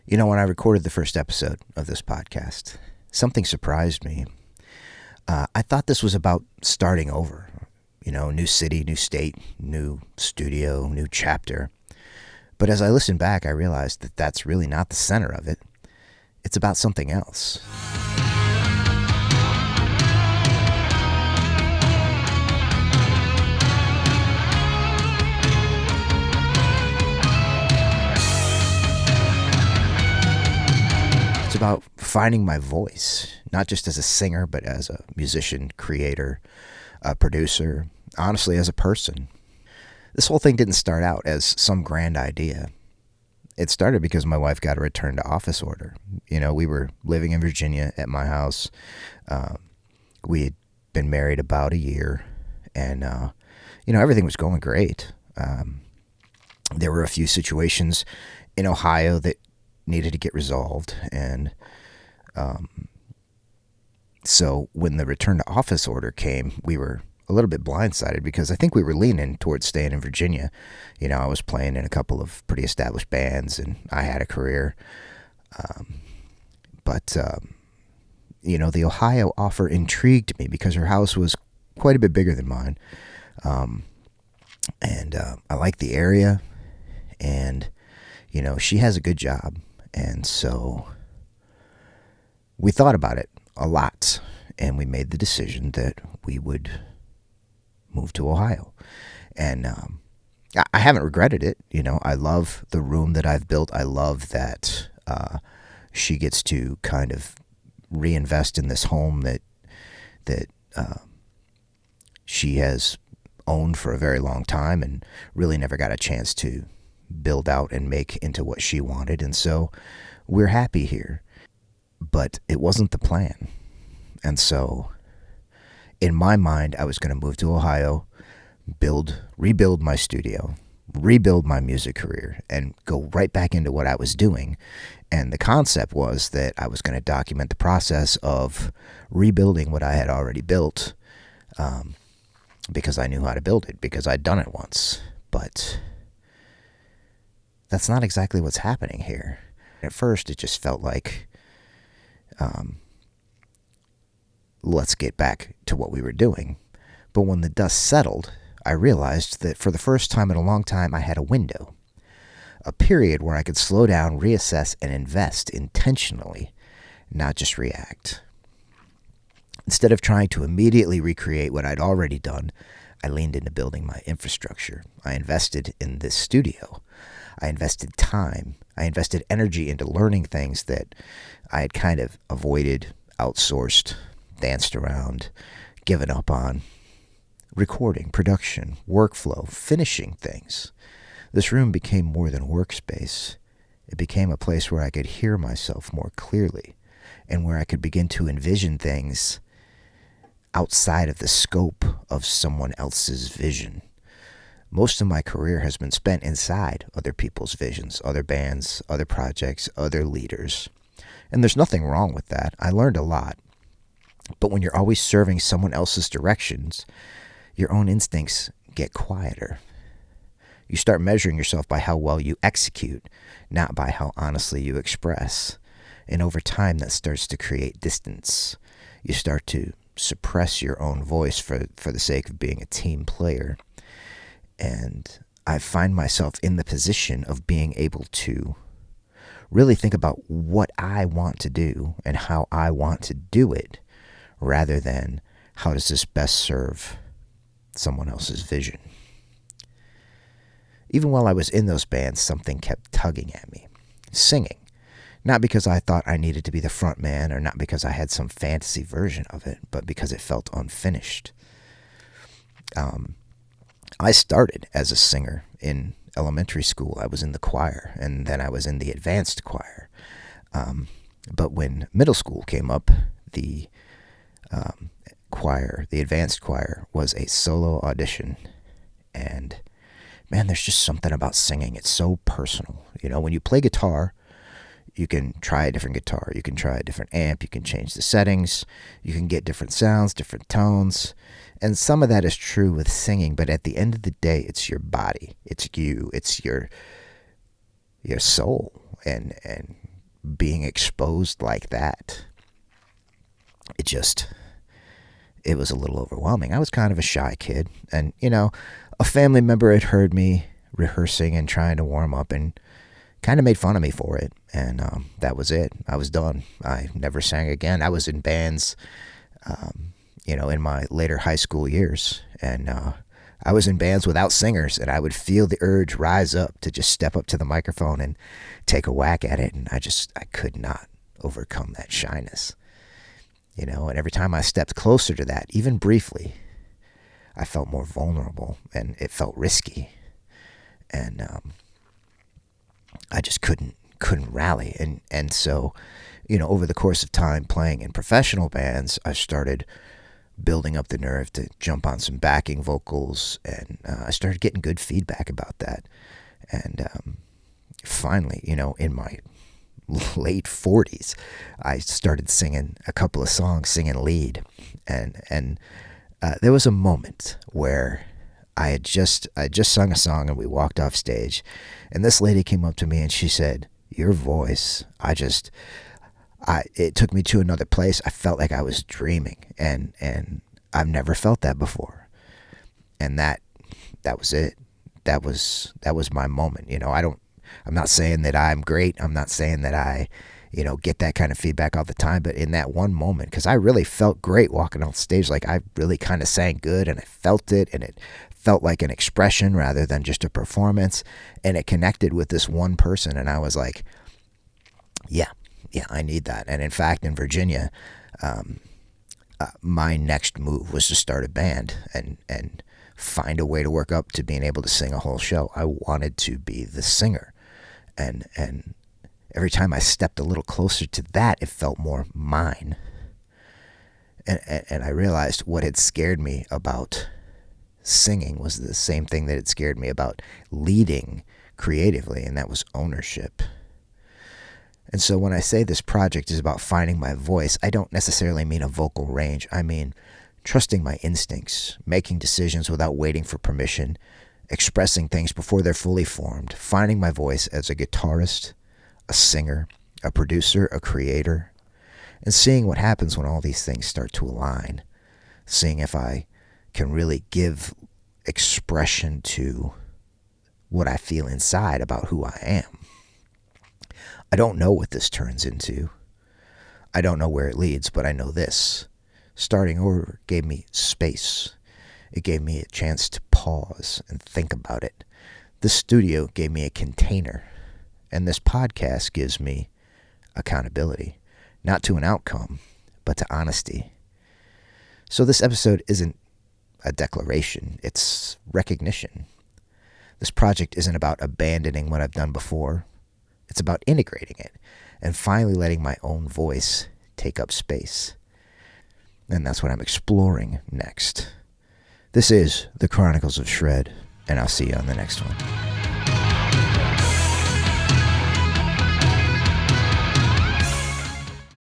When I recorded the first episode of this podcast, something surprised me. I thought this was about starting over. New city, new state, new studio, new chapter. But as I listened back, I realized that that's really not the center of it. It's about something else. It's about finding my voice, not just as a singer, but as a musician, creator, a producer, honestly, as a person. This whole thing didn't start out as some grand idea. It started because my wife got a return to office order. We were living in Virginia at my house. We had been married about a year, and, everything was going great. There were a few situations in Ohio that needed to get resolved, and so when the return to office order came, we were a little bit blindsided because I think we were leaning towards staying in Virginia. I was playing in a couple of pretty established bands, and I had a career. But the Ohio offer intrigued me because her house was quite a bit bigger than mine. And I liked the area, and, she has a good job. And so we thought about it a lot, and we made the decision that we would move to Ohio. And I haven't regretted it. I love the room that I've built. I love that she gets to kind of reinvest in this home that she has owned for a very long time and really never got a chance to build out and make into what she wanted. And so we're happy here. But it wasn't the plan. And so in my mind, I was going to move to Ohio, rebuild my studio, rebuild my music career, and go right back into what I was doing. And the concept was that I was going to document the process of rebuilding what I had already built, because I knew how to build it, because I'd done it once. But that's not exactly what's happening here. At first, it just felt like, let's get back to what we were doing. But when the dust settled, I realized that for the first time in a long time, I had a window, a period where I could slow down, reassess, and invest intentionally, not just react. Instead of trying to immediately recreate what I'd already done, I leaned into building my infrastructure. I invested in this studio. I invested time. I invested energy into learning things that I had kind of avoided, outsourced, danced around, given up on. Recording, production, workflow, finishing things. This room became more than a workspace. It became a place where I could hear myself more clearly and where I could begin to envision things outside of the scope of someone else's vision. Most of my career has been spent inside other people's visions, other bands, other projects, other leaders. And there's nothing wrong with that. I learned a lot. But when you're always serving someone else's directions, your own instincts get quieter. You start measuring yourself by how well you execute, not by how honestly you express. And over time, that starts to create distance. You start to suppress your own voice for the sake of being a team player. And I find myself in the position of being able to really think about what I want to do and how I want to do it, rather than how does this best serve someone else's vision. Even while I was in those bands, something kept tugging at me. Singing. Not because I thought I needed to be the front man, or not because I had some fantasy version of it, but because it felt unfinished. I started as a singer in elementary school. I was in the choir, and then I was in the advanced choir. But when middle school came up, the advanced choir, was a solo audition. And man, there's just something about singing. It's so personal. When you play guitar, you can try a different guitar. You can try a different amp. You can change the settings. You can get different sounds, different tones. And some of that is true with singing, but at the end of the day, it's your body. It's you. It's your soul. And being exposed like that, it was a little overwhelming. I was kind of a shy kid, and, a family member had heard me rehearsing and trying to warm up and kind of made fun of me for it. And that was it. I was done. I never sang again. I was in bands, in my later high school years, and I was in bands without singers, and I would feel the urge rise up to just step up to the microphone and take a whack at it, and I could not overcome that shyness. And every time I stepped closer to that, even briefly, I felt more vulnerable, and it felt risky. And I just couldn't rally. And so, over the course of time playing in professional bands, I started building up the nerve to jump on some backing vocals, and I started getting good feedback about that. And finally, in my late 40s, I started singing a couple of songs, singing lead, and there was a moment where I had just sung a song, and we walked off stage, and this lady came up to me and she said, "Your voice, it took me to another place. I felt like I was dreaming, and I've never felt that before." And that was it. That was my moment. I'm not saying that I'm great. I'm not saying that I, get that kind of feedback all the time. But in that one moment, because I really felt great walking off stage, like I really kind of sang good, and I felt it, and it felt like an expression rather than just a performance. And it connected with this one person, and I was like, yeah, I need that. And in fact, in Virginia, my next move was to start a band and find a way to work up to being able to sing a whole show. I wanted to be the singer. And every time I stepped a little closer to that, it felt more mine. And I realized what had scared me about singing was the same thing that had scared me about leading creatively, and that was ownership. And so when I say this project is about finding my voice, I don't necessarily mean a vocal range. I mean trusting my instincts, making decisions without waiting for permission, expressing things before they're fully formed, finding my voice as a guitarist, a singer, a producer, a creator, and seeing what happens when all these things start to align, seeing if I can really give expression to what I feel inside about who I am. I don't know what this turns into. I don't know where it leads, but I know this. Starting over gave me space. It gave me a chance to pause and think about it. This studio gave me a container, and this podcast gives me accountability, not to an outcome, but to honesty. So this episode isn't a declaration, it's recognition. This project isn't about abandoning what I've done before. It's about integrating it and finally letting my own voice take up space. And that's what I'm exploring next. This is The Chronicles of Shred, and I'll see you on the next one.